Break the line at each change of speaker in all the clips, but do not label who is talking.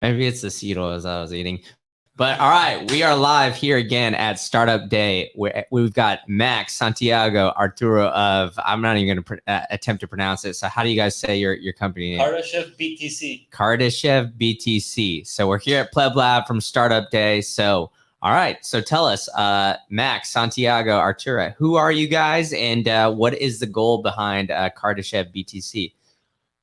Maybe it's the Cereals I was eating. But all right, we are live here again at Startup Day. We've got Max, Santiago, Arturo of, I'm not even going to attempt to pronounce it. So how do you guys say your company name?
Kardashev BTC.
Kardashev BTC. So we're here at PlebLab from Startup Day. So, all right. So tell us, Max, Santiago, Arturo, who are you guys and what is the goal behind Kardashev BTC?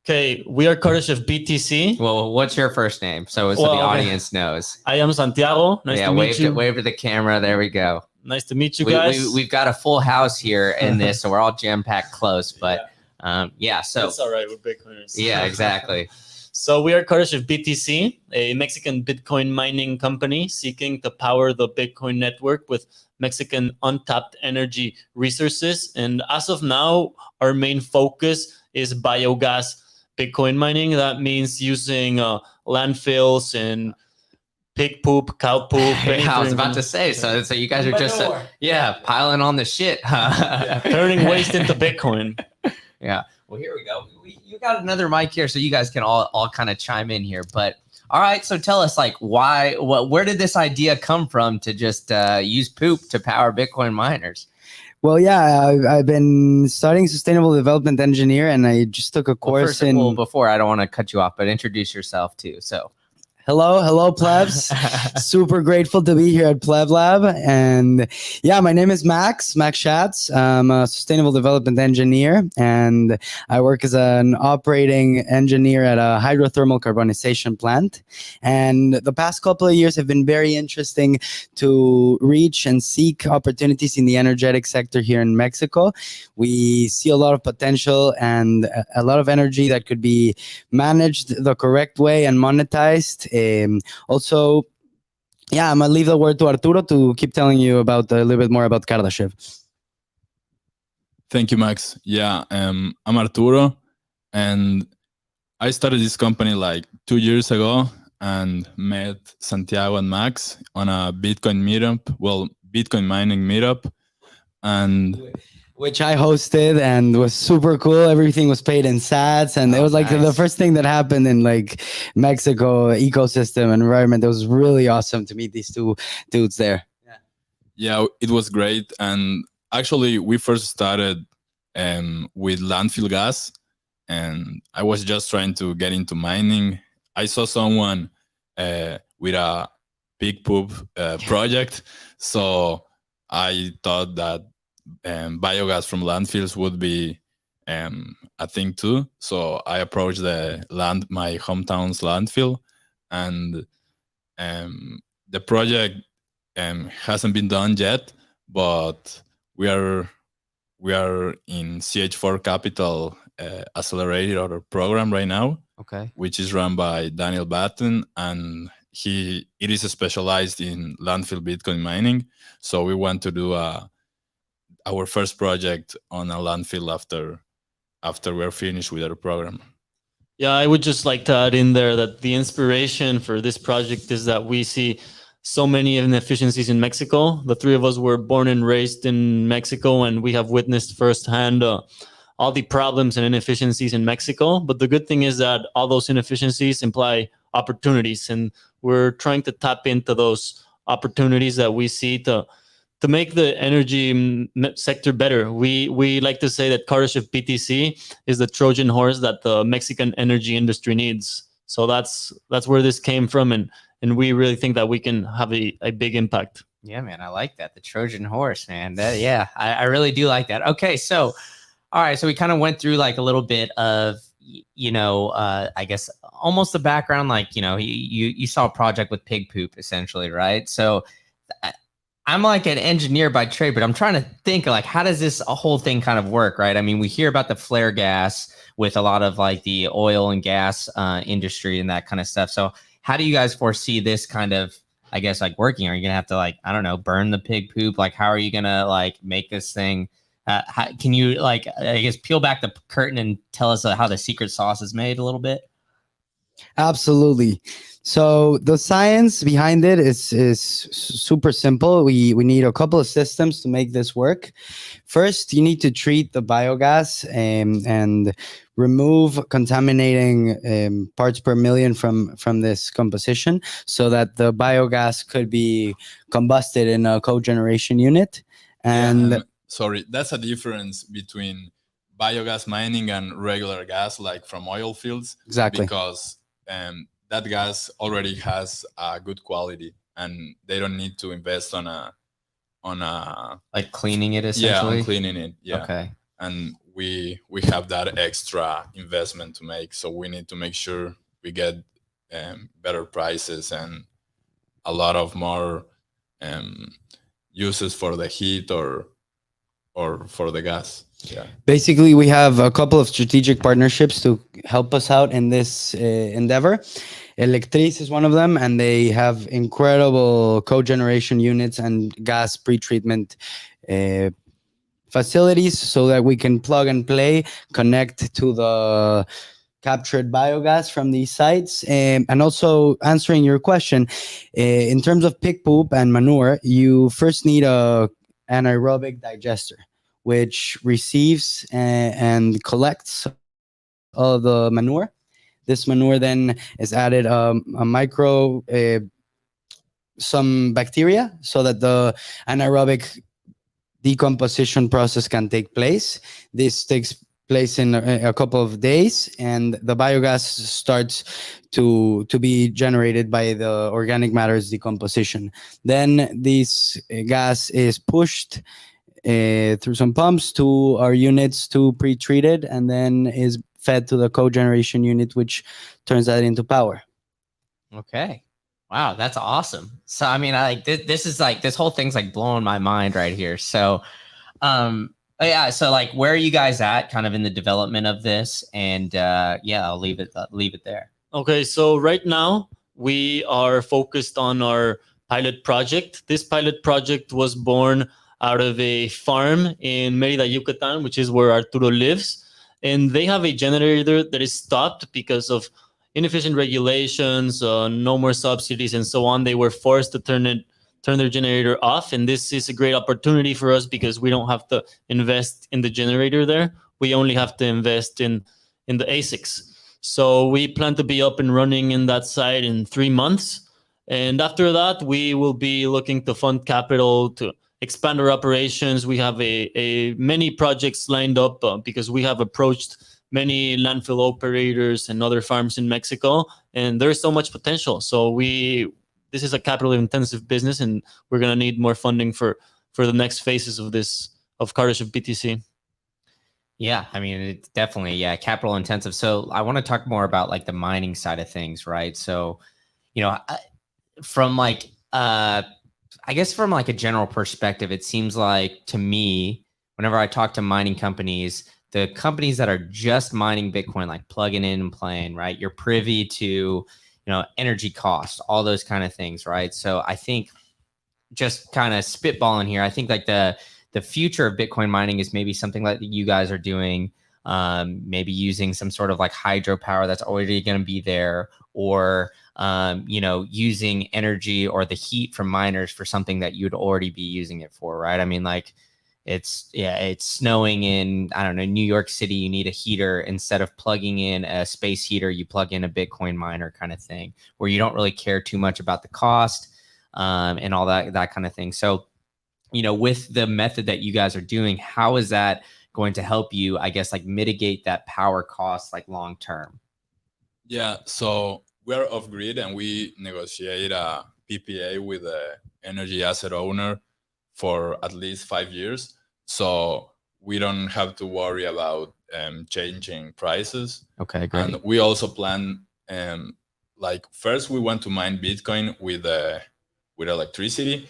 Okay, we are Kardashev BTC.
Well, what's your first name? So the audience knows.
I am Santiago. Nice to meet you.
Wave to the camera. There we go.
Nice to meet you guys.
We've got a full house here in this, so we're all jam-packed close. But so
that's all right. We're Bitcoiners.
Yeah, exactly.
So we are Kardashev BTC, a Mexican Bitcoin mining company seeking to power the Bitcoin network with Mexican untapped energy resources. And as of now, our main focus is biogas Bitcoin mining. That means using landfills and pig poop, cow poop.
I was about to say, so you guys are just piling on the shit,
turning waste into Bitcoin.
Yeah. Well, here we go. You got another mic here, so you guys can all kind of chime in here. But all right, so tell us, like, where did this idea come from to just use poop to power Bitcoin miners?
Well, yeah, I've been studying sustainable development engineer, and I just took a course
before, I don't want to cut you off, but introduce yourself too. So,
hello, plebs. Super grateful to be here at PlebLab, and yeah, my name is Max Schatz. I'm a sustainable development engineer, and I work as an operating engineer at a hydrothermal carbonization plant. And the past couple of years have been very interesting to reach and seek opportunities in the energetic sector here in Mexico. We see a lot of potential and a lot of energy that could be managed the correct way and monetized. Also, yeah, I'm gonna leave the word to Arturo to keep telling you about a little bit more about Kardashev.
Thank you, Max. Yeah, I'm Arturo, and I started this company like 2 years ago and met Santiago and Max on a Bitcoin meetup, Bitcoin mining meetup, and
which I hosted and was super cool. Everything was paid in sats, and it was like the first thing that happened in like Mexico ecosystem and environment. It was really awesome to meet these two dudes there.
Yeah, it was great. And actually, we first started with landfill gas, and I was just trying to get into mining. I saw someone with a pig poop project, so I thought that biogas from landfills would be a thing too. So I approached my hometown's landfill, and the project hasn't been done yet, but we are in CH4 Capital accelerator program right now, which is run by Daniel Batten, and it is specialized in landfill Bitcoin mining. So we want to do our first project on a landfill after we're finished with our program.
Yeah, I would just like to add in there that the inspiration for this project is that we see so many inefficiencies in Mexico. The three of us were born and raised in Mexico, and we have witnessed firsthand all the problems and inefficiencies in Mexico. But the good thing is that all those inefficiencies imply opportunities, and we're trying to tap into those opportunities that we see to make the energy sector better. We like to say that Kardashev BTC is the Trojan horse that the Mexican energy industry needs. So that's where this came from, and we really think that we can have a big impact.
Yeah, man, I like that. The Trojan horse, man. I really do like that. Okay, so all right, so we kind of went through like a little bit of, I guess almost the background, like, you saw a project with pig poop essentially, right? So I'm like an engineer by trade, but I'm trying to think like, how does this whole thing kind of work, right? I mean, we hear about the flare gas with a lot of like the oil and gas industry and that kind of stuff. So how do you guys foresee this kind of, I guess, like working? Are you going to have to like, I don't know, burn the pig poop? Like, how are you going to like make this thing? Can you like, I guess, peel back the curtain and tell us how the secret sauce is made a little bit?
Absolutely. So the science behind it is super simple. We need a couple of systems to make this work. First, you need to treat the biogas and remove contaminating parts per million from this composition, so that the biogas could be combusted in a cogeneration unit. And
Yeah, sorry, that's a difference between biogas mining and regular gas, like from oil fields,
exactly.
because that gas already has a good quality, and they don't need to invest on a
Like cleaning it
yeah,
essentially.
on cleaning it. Yeah,
Okay.
and we have that extra investment to make, so we need to make sure we get better prices and a lot of more um, uses for the heat or for the gas. Yeah.
Basically, we have a couple of strategic partnerships to help us out in this endeavor. Electrice is one of them, and they have incredible cogeneration units and gas pretreatment uh, facilities, so that we can plug and play, connect to the captured biogas from these sites. And also, answering your question, in terms of pig poop and manure, you first need a anaerobic digester, which receives and collects all the manure. This manure then is added a micro some bacteria, so that the anaerobic decomposition process can take place. This takes place in a couple of days, and the biogas starts to be generated by the organic matter's decomposition. Then this gas is pushed through some pumps to our units to pre-treated, and then is fed to the cogeneration unit, which turns that into power.
Okay. Wow, that's awesome. So I mean, I like this is like this whole thing's like blowing my mind right here. So yeah, so like where are you guys at kind of in the development of this? And yeah, I'll leave it there.
Okay, so right now we are focused on our pilot project. This pilot project was born out of a farm in Merida, Yucatan, which is where Arturo lives. And they have a generator that is stopped because of inefficient regulations, no more subsidies, and so on. They were forced to turn their generator off. And this is a great opportunity for us because we don't have to invest in the generator there. We only have to invest in the ASICs. So we plan to be up and running in that site in 3 months. And after that, we will be looking to fund capital to expand our operations. We have a many projects lined up because we have approached many landfill operators and other farms in Mexico, and there's so much potential. So this is a capital intensive business, and we're going to need more funding for the next phases of Kardashev BTC.
Yeah, I mean, it's definitely, yeah, capital intensive. So I want to talk more about like the mining side of things, right? So, you know, from like, I guess from like a general perspective, it seems like to me, whenever I talk to mining companies, the companies that are just mining Bitcoin, like plugging in and playing, right? You're privy to, you know, energy costs, all those kind of things, right? So I think just kind of spitballing here, I think like the future of Bitcoin mining is maybe something like you guys are doing, maybe using some sort of like hydropower that's already going to be there, or you know, using energy or the heat from miners for something that you'd already be using it for, right? I mean, like it's snowing in, I don't know, New York City, you need a heater. Instead of plugging in a space heater, you plug in a Bitcoin miner kind of thing, where you don't really care too much about the cost and all that kind of thing. So, you know, with the method that you guys are doing, how is that going to help you, I guess, like mitigate that power cost like long term?
Yeah, so we're off grid and we negotiate a PPA with the energy asset owner for at least 5 years. So we don't have to worry about changing prices.
Okay, great.
And we also plan, like first we want to mine Bitcoin with electricity,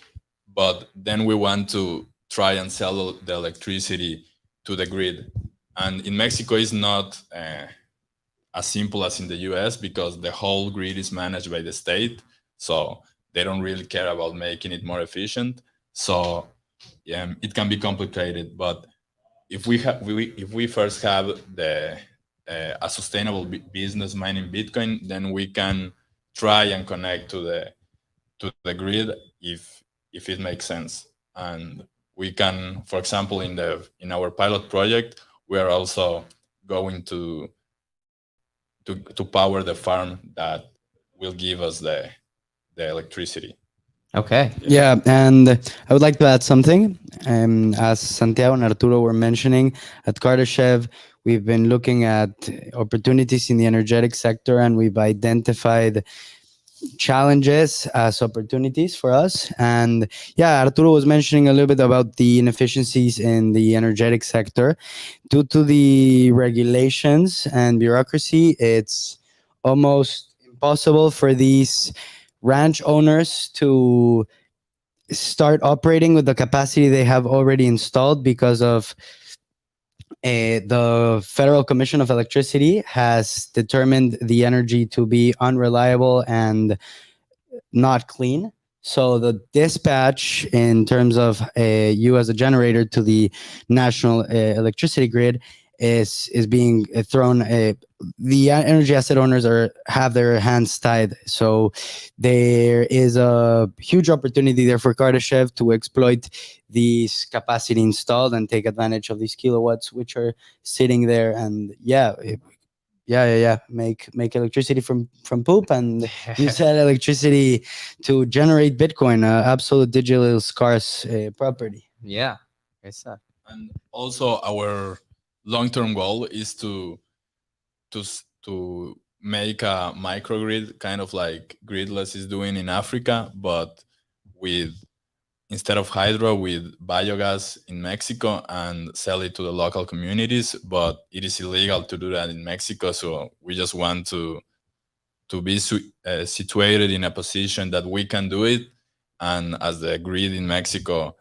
but then we want to try and sell the electricity to the grid. And in Mexico, it's not as simple as in the US because the whole grid is managed by the state. So they don't really care about making it more efficient. So yeah, it can be complicated. But if we first have a sustainable business mining Bitcoin, then we can try and connect to the grid if it makes sense. And we can, for example, in our pilot project, we are also going to power the farm that will give us the electricity.
Okay.
Yeah, and I would like to add something. As Santiago and Arturo were mentioning, at Kardashev, we've been looking at opportunities in the energetic sector, and we've identified challenges as opportunities for us. And yeah, Arturo was mentioning a little bit about the inefficiencies in the energetic sector. Due to the regulations and bureaucracy, it's almost impossible for these ranch owners to start operating with the capacity they have already installed because of the Federal Commission of Electricity has determined the energy to be unreliable and not clean. So the dispatch in terms of you as a generator to the national electricity grid is being thrown. The energy asset owners have their hands tied. So there is a huge opportunity there for Kardashev to exploit these capacity installed and take advantage of these kilowatts which are sitting there. And make electricity from poop, and use that electricity to generate Bitcoin, absolute digital scarce property.
Yeah. Great stuff.
And also, our long-term goal is to make a microgrid, kind of like Gridless is doing in Africa, but with instead of hydro, with biogas in Mexico, and sell it to the local communities. But it is illegal to do that in Mexico, so we just want to be situated in a position that we can do it. And as the grid in Mexico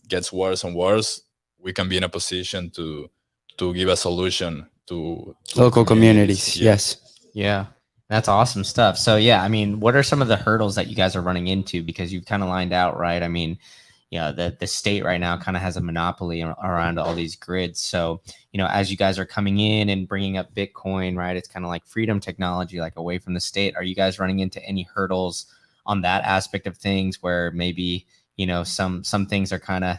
gets worse and worse, we can be in a position to give a solution to
Local communities, yes.
Yeah. That's awesome stuff. So yeah, I mean, what are some of the hurdles that you guys are running into? Because you've kind of lined out, right? I mean, the state right now kind of has a monopoly around all these grids. So, as you guys are coming in and bringing up Bitcoin, right, it's kind of like freedom technology, like away from the state. Are you guys running into any hurdles on that aspect of things where maybe, some things are kind of,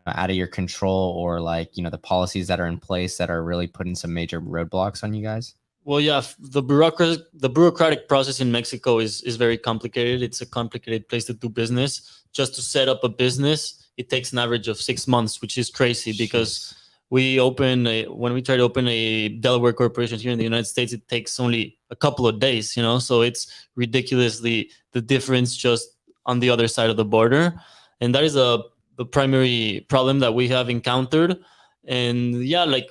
out of your control, or like, the policies that are in place that are really putting some major roadblocks on you guys?
Well, yeah, the bureaucratic process in Mexico is very complicated. It's a complicated place to do business. Just to set up a business, it takes an average of 6 months, which is crazy because when we try to open a Delaware corporation here in the United States, it takes only a couple of days, So it's ridiculously the difference just on the other side of the border. And that is the primary problem that we have encountered. And yeah, like,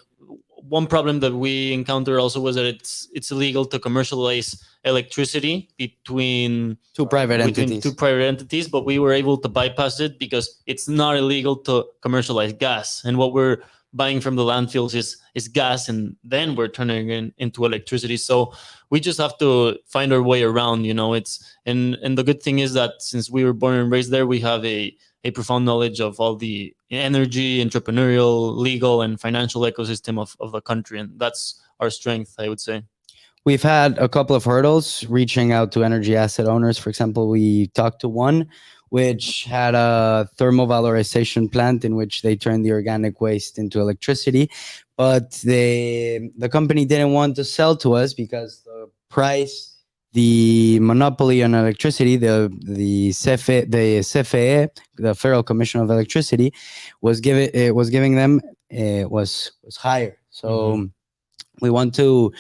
one problem that we encountered also was that it's illegal to commercialize electricity between
two private entities.
But we were able to bypass it because it's not illegal to commercialize gas. And what we're buying from the landfills is gas, and then we're turning it into electricity. So we just have to find our way around, and the good thing is that since we were born and raised there, we have a profound knowledge of all the energy, entrepreneurial, legal, and financial ecosystem of the country. And that's our strength, I would say.
We've had a couple of hurdles reaching out to energy asset owners. For example, we talked to one which had a thermal valorization plant in which they turned the organic waste into electricity. But the company didn't want to sell to us because the price, the monopoly on electricity, the CFE, the Federal Commission of Electricity, was giving them was higher. So we want to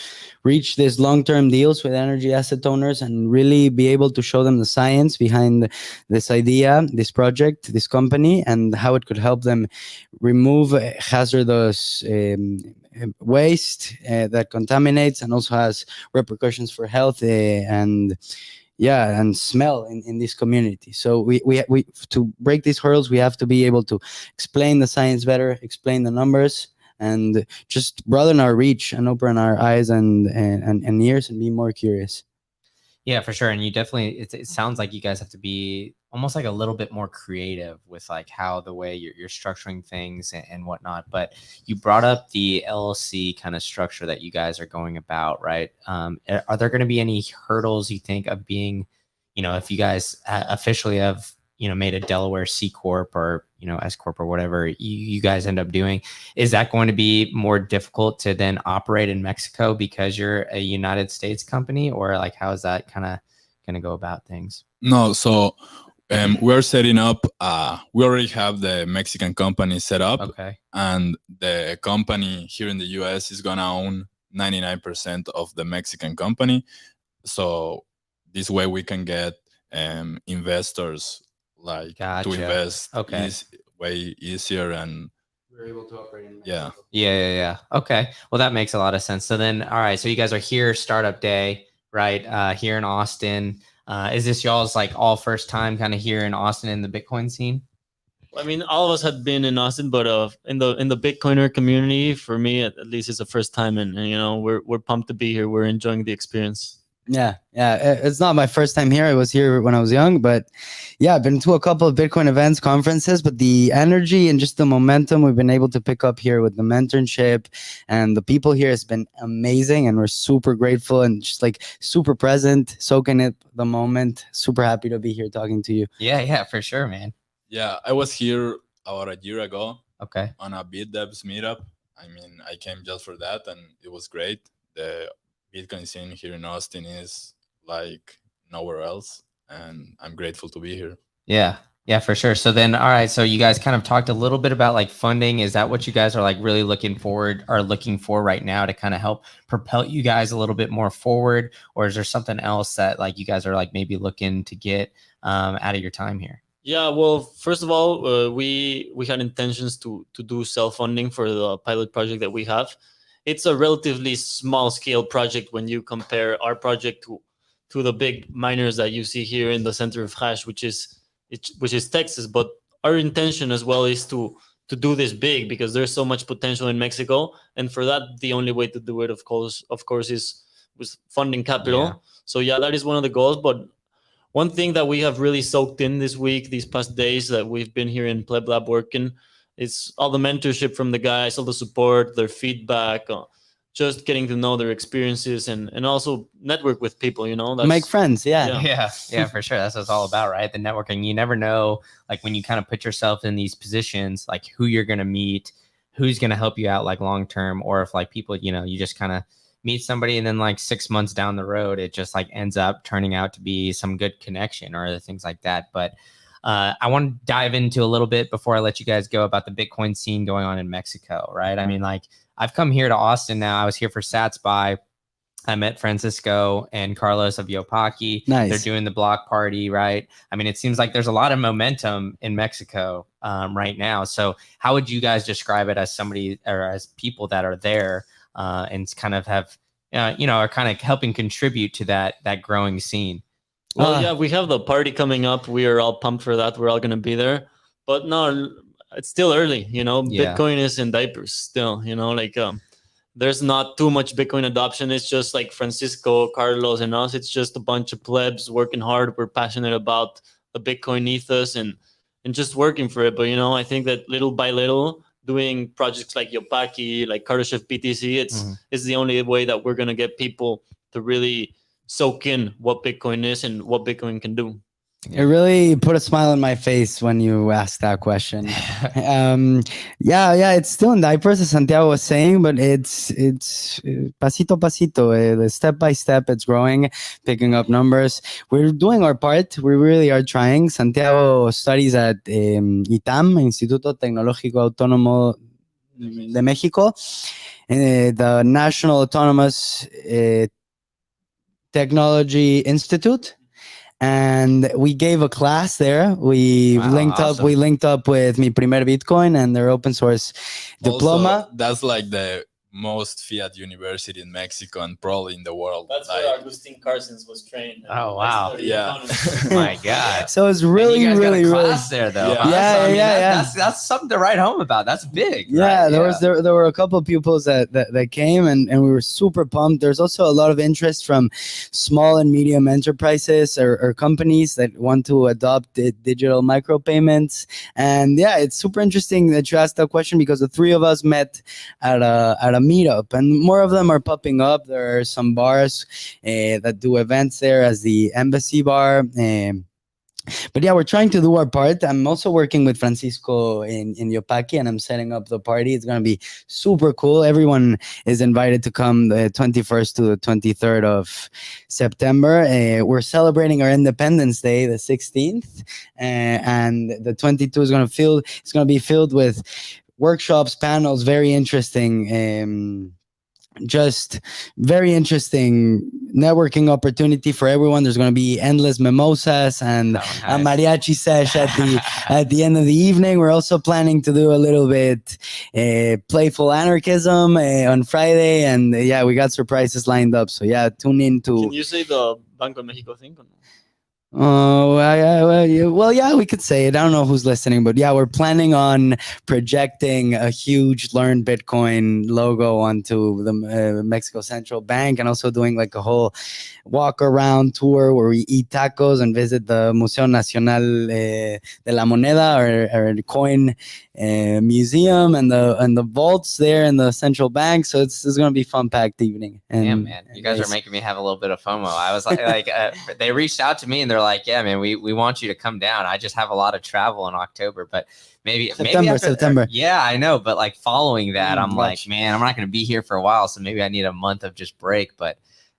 reach these long-term deals with energy asset owners and really be able to show them the science behind this idea, this project, this company, and how it could help them remove hazardous waste that contaminates and also has repercussions for health and smell in this community. So we to break these hurdles, we have to be able to explain the science better, explain the numbers, and just broaden our reach and open our eyes and ears and be more curious.
Yeah, for sure. And you definitely, it sounds like you guys have to be almost like a little bit more creative with like how the way you're structuring things and whatnot. But you brought up the LLC kind of structure that you guys are going about, right? Are there going to be any hurdles you think of being, if you guys officially have, made a Delaware C Corp or, S Corp or whatever you guys end up doing? Is that going to be more difficult to then operate in Mexico because you're a United States company, or like how is that kind of going to go about things?
No, so we're setting up. We already have the Mexican company set up,
Okay.
and the company here in the US is gonna own 99% of the Mexican company. So this way we can get investors like
Gotcha.
to invest
Okay.
way easier, and
We're able to operate in
yeah.
Mexico.
Yeah. Okay. Well, that makes a lot of sense. So then, all right. So you guys are here, startup day, right? Here in Austin. Is this y'all's like all first time kind of here in Austin in the Bitcoin scene?
I mean, all of us had been in Austin, but in the Bitcoiner community, for me at least, it's the first time, and we're pumped to be here. We're enjoying the experience.
Yeah. It's not my first time here. I was here when I was young, but yeah, I've been to a couple of Bitcoin events, conferences, but the energy and just the momentum we've been able to pick up here with the mentorship and the people here has been amazing. And we're super grateful and just like super present, soaking it the moment. Super happy to be here talking to you.
Yeah, for sure, man.
Yeah, I was here about a year ago
Okay.
on a BitDevs meetup. I mean, I came just for that, and it was great. The Bitcoin scene here in Austin is like nowhere else, and I'm grateful to be here.
Yeah, for sure. So then, all right. So you guys kind of talked a little bit about like funding. Is that what you guys are like really looking for right now to kind of help propel you guys a little bit more forward? Or is there something else that like you guys are like maybe looking to get out of your time here?
Yeah, well, first of all, we had intentions to do self-funding for the pilot project that we have. It's a relatively small scale project when you compare our project to the big miners that you see here in the center of Hash, which is Texas. But our intention as well is to do this big because there's so much potential in Mexico, and for that, the only way to do it, of course, is with funding capital.
Yeah.
So yeah, that is one of the goals. But one thing that we have really soaked in this week, these past days that we've been here in PlebLab working, it's all the mentorship from the guys, all the support, their feedback, just getting to know their experiences and also network with people, That's,
Make friends. Yeah.
Yeah, for sure. That's what it's all about, right? The networking. You never know, like when you kind of put yourself in these positions, like who you're going to meet, who's going to help you out like long term, or if like people, you just kind of meet somebody and then like 6 months down the road, it just like ends up turning out to be some good connection or other things like that. But I want to dive into a little bit before I let you guys go about the Bitcoin scene going on in Mexico, right? I mean, like I've come here to Austin now. I was here for Sats By. I met Francisco and Carlos of Yopaki.
Nice.
They're doing the block party, right? I mean, it seems like there's a lot of momentum in Mexico right now. So how would you guys describe it as somebody or as people that are there and kind of have, are kind of helping contribute to that growing scene?
Well, yeah, we have the party coming up. We are all pumped for that. We're all going to be there. But no, it's still early,
Yeah.
Bitcoin is in diapers still, there's not too much Bitcoin adoption. It's just like Francisco, Carlos, and us. It's just a bunch of plebs working hard. We're passionate about the Bitcoin ethos and just working for it. But, I think that little by little, doing projects like Yopaki, like Kardashev BTC, it's the only way that we're going to get people to really soak in what Bitcoin is and what Bitcoin can do.
It really put a smile on my face when you asked that question. Yeah, it's still in diapers, as Santiago was saying, but it's pasito pasito, step by step, it's growing, picking up numbers. We're doing our part. We really are trying. Santiago studies at ITAM, Instituto Tecnológico Autónomo de México, the National Autonomous Technology Institute. And we gave a class there. We linked
awesome.
up with Mi Primer Bitcoin and their open source diploma.
Also, that's like the most fiat university in Mexico and probably in the world.
That's
Like,
where Agustin Carsons was trained.
Oh, wow.
Yeah.
My God.
So it's
And
really,
you guys got a
really, really.
class there, though.
Yeah.
Huh?
Yeah,
So, I mean,
yeah.
That's something to write home about. That's big.
Yeah,
right?
there were a couple of pupils that came, and we were super pumped. There's also a lot of interest from small and medium enterprises or companies that want to adopt digital micropayments. And yeah, it's super interesting that you asked that question, because the three of us met at a meetup, and more of them are popping up. There are some bars that do events there, as the Embassy Bar. But yeah, we're trying to do our part. I'm also working with Francisco in Yopaki, and I'm setting up the party. It's going to be super cool. Everyone is invited to come the 21st to the 23rd of September. We're celebrating our Independence Day, the 16th, and the 22 is going to be filled with workshops, panels, very interesting. Just very interesting networking opportunity for everyone. There's going to be endless mimosas and a mariachi sesh at the end of the evening. We're also planning to do a little bit playful anarchism on Friday, and yeah, we got surprises lined up. So yeah, tune in to.
Can you say the Banco de Mexico thing?
Well, yeah, we could say it. I don't know who's listening, but yeah, we're planning on projecting a huge Learn Bitcoin logo onto the Mexico Central Bank, and also doing like a whole walk around tour where we eat tacos and visit the Museo Nacional de la Moneda, or the coin museum, and the vaults there in the central bank. So it's going to be fun packed evening. And
yeah, man, you guys are making me have a little bit of FOMO. I was like they reached out to me and they're like, yeah, man, we want you to come down. I just have a lot of travel in October, but maybe
September.
Yeah, I know, but like following that, I'm
Gotcha.
like, man, I'm not going to be here for a while, so maybe I need a month of just break. But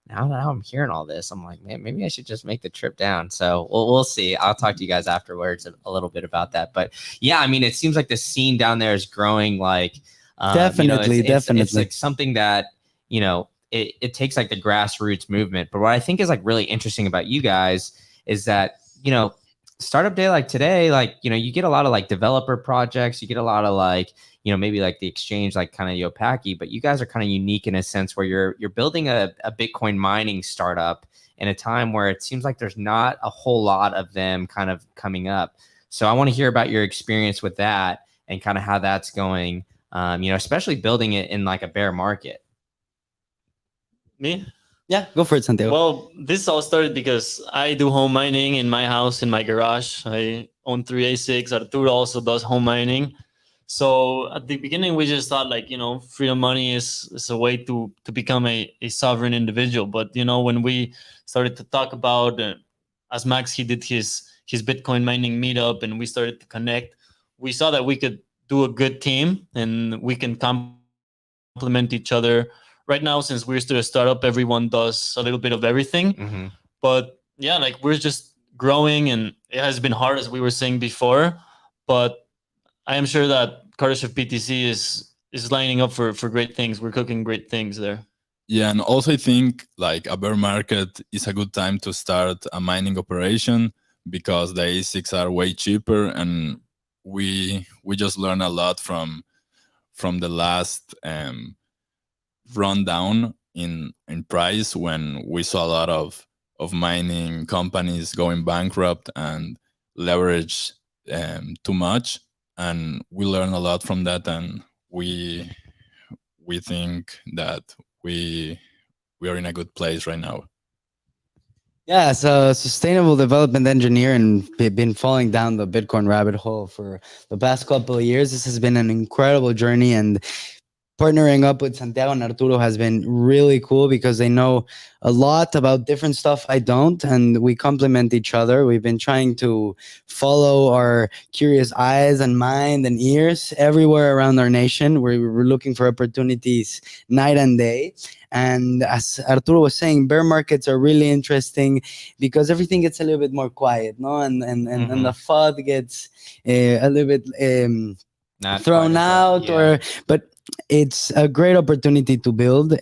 now I'm hearing all this, I'm like, man, maybe I should just make the trip down. So we'll see. I'll talk to you guys afterwards a little bit about that. But yeah, I mean, it seems like the scene down there is growing. Like
Definitely.
it's like something that it takes like the grassroots movement. But what I think is like really interesting about you guys is that startup day like today, like you get a lot of like developer projects, you get a lot of like maybe like the exchange, like kind of Yopaki, but you guys are kind of unique in a sense where you're building a Bitcoin mining startup in a time where it seems like there's not a whole lot of them kind of coming up. So I want to hear about your experience with that and kind of how that's going, especially building it in like a bear market.
Me?
Yeah, go for it, Santiago.
Well, this all started because I do home mining in my house, in my garage. I own 3 ASICs. Arturo also does home mining. So at the beginning, we just thought like, freedom money is a way to become a sovereign individual. But, when we started to talk about, as Max, he did his Bitcoin mining meetup, and we started to connect, we saw that we could do a good team and we can complement each other. Right now, since we're still a startup, everyone does a little bit of everything.
Mm-hmm.
But yeah, like we're just growing, and it has been hard, as we were saying before. But I am sure that Kardashev BTC is lining up for great things. We're cooking great things there.
Yeah, and also I think like a bear market is a good time to start a mining operation, because the ASICs are way cheaper, and we just learn a lot from the last rundown in price, when we saw a lot of mining companies going bankrupt and leverage too much, and we learn a lot from that, and we think that we are in a good place right now.
Yeah, so sustainable development engineer, and been falling down the Bitcoin rabbit hole for the past couple of years. This has been an incredible journey, and partnering up with Santiago and Arturo has been really cool, because they know a lot about different stuff I don't, and we complement each other. We've been trying to follow our curious eyes and mind and ears everywhere around our nation. We're looking for opportunities night and day. And as Arturo was saying, bear markets are really interesting because everything gets a little bit more quiet, no? And the FUD gets a little bit thrown out, but it's a great opportunity to build.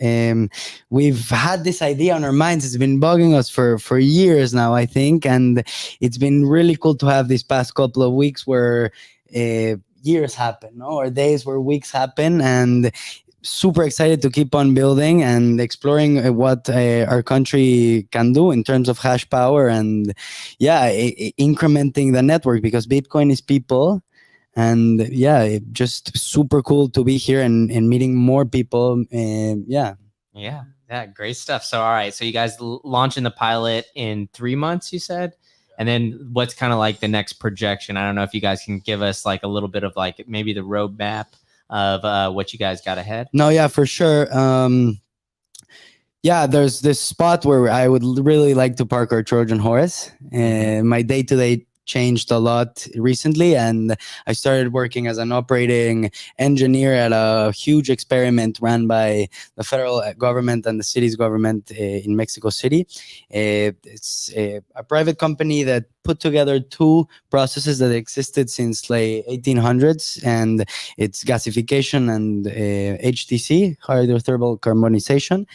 We've had this idea on our minds. It's been bugging us for years now, I think. And it's been really cool to have these past couple of weeks where years happen, no? Or days where weeks happen. And super excited to keep on building and exploring what our country can do in terms of hash power and incrementing the network, because Bitcoin is people. And just super cool to be here and meeting more people.
Yeah, great stuff. So all right, so you guys launching the pilot in 3 months, you said? And then what's kind of like the next projection? I don't know if you guys can give us like a little bit of like maybe the roadmap of what you guys got ahead.
No, yeah, for sure. There's this spot where I would really like to park our Trojan horse. My day-to-day changed a lot recently, and I started working as an operating engineer at a huge experiment run by the federal government and the city's government in Mexico City. It's a private company that put together two processes that existed since like 1800s, and it's gasification and HTC, hydrothermal carbonization.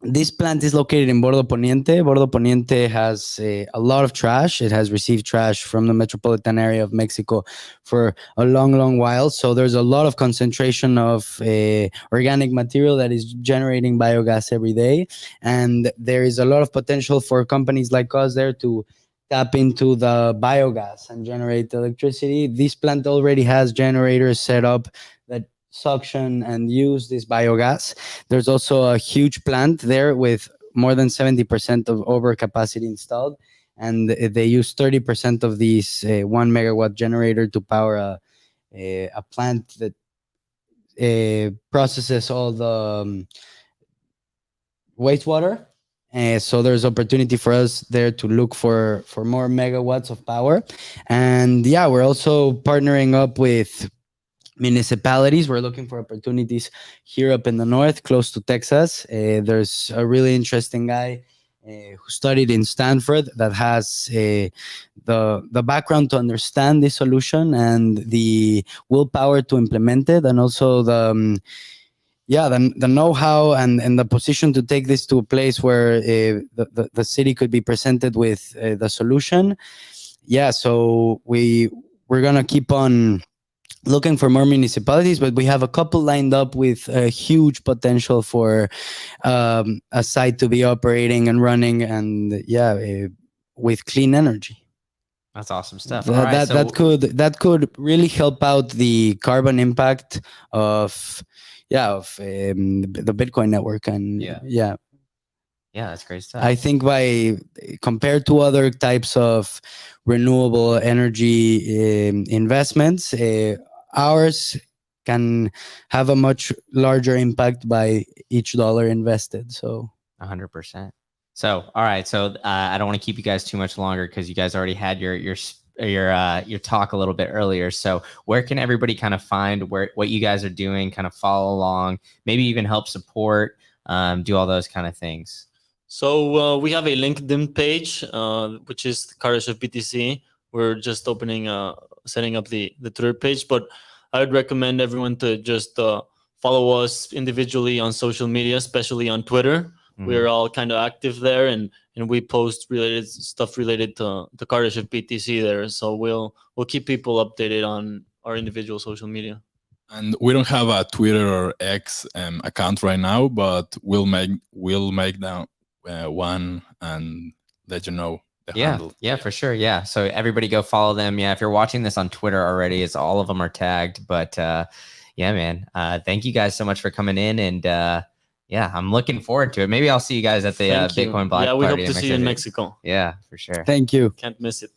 This plant is located in Bordo Poniente. Bordo Poniente has a lot of trash. It has received trash from the metropolitan area of Mexico for a long while. So there's a lot of concentration of organic material that is generating biogas every day. And there is a lot of potential for companies like us there to tap into the biogas and generate electricity. This plant already has generators set up that suction and use this biogas. There's also a huge plant there with more than 70% of overcapacity installed, and they use 30% of these 1 megawatt generator to power a plant that processes all the wastewater. So there's opportunity for us there to look for more megawatts of power. And we're also partnering up with municipalities. We're looking for opportunities here up in the north, close to Texas. There's a really interesting guy who studied in Stanford that has the background to understand this solution and the willpower to implement it, and also the know-how and the position to take this to a place where the city could be presented with the solution. So we're gonna keep on looking for more municipalities, but we have a couple lined up with a huge potential for a site to be operating and running, and with clean energy.
That's awesome stuff.
That could really help out the carbon impact of the Bitcoin network. And
that's great stuff.
I think compared to other types of renewable energy investments, ours can have a much larger impact by each dollar invested. So
100%. So all right, so I don't want to keep you guys too much longer because you guys already had your talk a little bit earlier. So where can everybody kind of find what you guys are doing, kind of follow along, maybe even help support, do all those kind of things?
So we have a LinkedIn page, which is Kardashev BTC. We're just setting up the Twitter page, but I would recommend everyone to just follow us individually on social media, especially on Twitter. Mm-hmm. We're all kind of active there, and we post stuff related to Kardashev BTC there. So we'll keep people updated on our individual social media.
And we don't have a Twitter or X account right now, but we'll make that one and let you know.
Yeah, for sure. Yeah. So everybody go follow them. Yeah. If you're watching this on Twitter already, all of them are tagged, but man, thank you guys so much for coming in, and I'm looking forward to it. Maybe I'll see you guys at the Bitcoin Block Party.
Yeah, we hope to see you in Mexico.
Yeah, for sure.
Thank you.
Can't miss it.